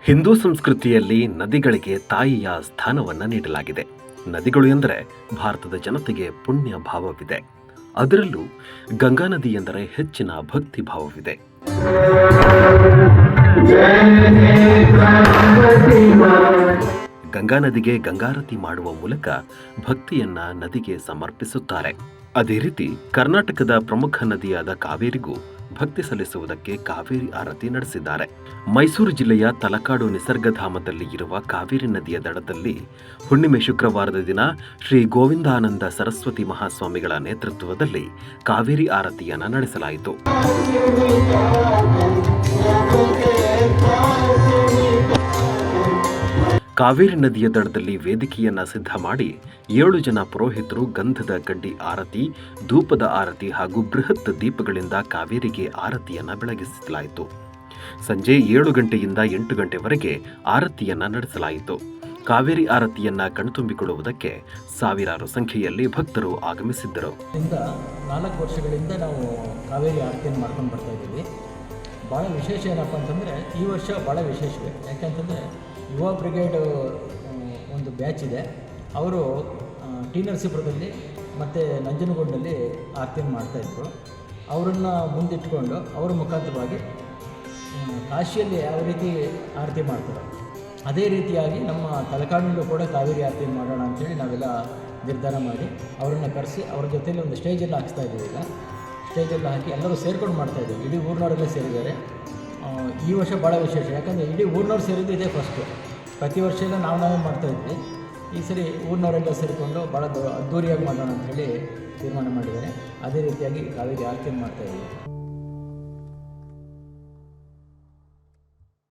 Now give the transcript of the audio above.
ಹಿಂದೂ ಸಂಸ್ಕೃತಿಯಲ್ಲಿ ನದಿಗಳಿಗೆ ತಾಯಿಯ ಸ್ಥಾನವನ್ನು ನೀಡಲಾಗಿದೆ. ನದಿಗಳು ಎಂದರೆ ಭಾರತದ ಜನತೆಗೆ ಪುಣ್ಯ ಭಾವವಿದೆ. ಅದರಲ್ಲೂ ಗಂಗಾ ನದಿ ಎಂದರೆ ಹೆಚ್ಚಿನ ಭಕ್ತಿ ಭಾವವಿದೆ. ಗಂಗಾ ನದಿಗೆ ಗಂಗಾರತಿ ಮಾಡುವ ಮೂಲಕ ಭಕ್ತಿಯನ್ನ ನದಿಗೆ ಸಮರ್ಪಿಸುತ್ತಾರೆ. ಅದೇ ರೀತಿ ಕರ್ನಾಟಕದ ಪ್ರಮುಖ ನದಿಯಾದ ಕಾವೇರಿಗೂ ಭಕ್ತಿ ಸಲ್ಲಿಸುವುದಕ್ಕೆ ಕಾವೇರಿ ಆರತಿ ನಡೆಸಿದ್ದಾರೆ. ಮೈಸೂರು ಜಿಲ್ಲೆಯ ತಲಕಾಡು ನಿಸರ್ಗಧಾಮದಲ್ಲಿ ಇರುವ ಕಾವೇರಿ ನದಿಯ ದಡದಲ್ಲಿ ಹುಣ್ಣಿಮೆ ಶುಕ್ರವಾರದ ದಿನ ಶ್ರೀ ಗೋವಿಂದಾನಂದ ಸರಸ್ವತಿ ಮಹಾಸ್ವಾಮಿಗಳ ನೇತೃತ್ವದಲ್ಲಿ ಕಾವೇರಿ ಆರತಿಯನ್ನು ನಡೆಸಲಾಯಿತು. ಕಾವೇರಿ ನದಿಯ ದಡದಲ್ಲಿ ವೇದಿಕೆಯನ್ನ ಸಿದ್ಧ ಮಾಡಿ 7 ಜನ ಪುರೋಹಿತರು ಗಂಧದ ಕಡ್ಡಿ ಆರತಿ, ಧೂಪದ ಆರತಿ ಹಾಗೂ ಬೃಹತ್ ದೀಪಗಳಿಂದ ಕಾವೇರಿಗೆ ಆರತಿಯನ್ನ ಬೆಳಗಿಸಲಾಯಿತು. ಸಂಜೆ 7 ಗಂಟೆಯಿಂದ 8 ಗಂಟೆವರೆಗೆ ಆರತಿಯನ್ನ ನಡೆಸಲಾಯಿತು. ಕಾವೇರಿ ಆರತಿಯನ್ನ ಕಣ್ತುಂಬಿಕೊಳ್ಳುವುದಕ್ಕೆ ಸಾವಿರಾರು ಸಂಖ್ಯೆಯಲ್ಲಿ ಭಕ್ತರು ಆಗಮಿಸಿದ್ದರು. 4 ವರ್ಷಗಳಿಂದ ನಾವು ಕಾವೇರಿ ಆರತಿಯನ್ನು ಮಾಡ್ಕೊಂಡು ಬರ್ತಾ ಇದ್ದೀವಿ. ಭಾಳ ವಿಶೇಷ ಏನಪ್ಪ ಅಂತಂದರೆ ಈ ವರ್ಷ ಭಾಳ ವಿಶೇಷವೇ. ಯಾಕೆಂತಂದರೆ ಯುವ ಬ್ರಿಗೇಡ್ ಒಂದು ಬ್ಯಾಚ್ ಇದೆ. ಅವರು ಟಿ ನರಸೀಪುರದಲ್ಲಿ ಮತ್ತು ನಂಜನಗೂಡಿನಲ್ಲಿ ಆರತಿಯನ್ನು ಮಾಡ್ತಾಯಿದ್ರು. ಅವರನ್ನು ಮುಂದಿಟ್ಕೊಂಡು ಅವರ ಮುಖಾಂತರವಾಗಿ ಕಾಶಿಯಲ್ಲಿ ಯಾವ ರೀತಿ ಆರತಿ ಮಾಡ್ತಾರೆ ಅದೇ ರೀತಿಯಾಗಿ ನಮ್ಮ ತಲಕಾಡಿನಲ್ಲೂ ಕೂಡ ಕಾವೇರಿ ಆರತಿ ಮಾಡೋಣ ಅಂಥೇಳಿ ನಾವೆಲ್ಲ ನಿರ್ಧಾರ ಮಾಡಿ ಅವರನ್ನು ಕರೆಸಿ ಅವ್ರ ಜೊತೆಯಲ್ಲಿ ಒಂದು ಸ್ಟೇಜನ್ನು ಹಾಕಿಸ್ತಾ ಇದ್ದೀವಿ. ಈಗ ಸ್ಟೇಜೆಲ್ಲ ಹಾಕಿ ಎಲ್ಲರೂ ಸೇರ್ಕೊಂಡು ಮಾಡ್ತಾಯಿದ್ದೀವಿ. ಇಡೀ ಊರಿನವರೆಲ್ಲ ಸೇರಿದ್ದಾರೆ. ಈ ವರ್ಷ ಭಾಳ ವಿಶೇಷ. ಯಾಕಂದರೆ ಇಡೀ ಊರಿನವ್ರು ಸೇರಿದ್ದು ಇದೇ ಫಸ್ಟು. ಪ್ರತಿ ವರ್ಷ ಎಲ್ಲ ನಾವೇ ಮಾಡ್ತಾಯಿದ್ವಿ. ಈ ಸರಿ ಊರಿನವರೆಲ್ಲ ಸೇರಿಕೊಂಡು ಭಾಳ ಅದ್ದೂರಿಯಾಗಿ ಮಾಡೋಣ ಅಂಥೇಳಿ ತೀರ್ಮಾನ ಮಾಡಿದ್ದಾರೆ. ಅದೇ ರೀತಿಯಾಗಿ ಕಾವೇರಿ ಆರತಿಯನ್ನು ಮಾಡ್ತಾಯಿದ್ದೀವಿ.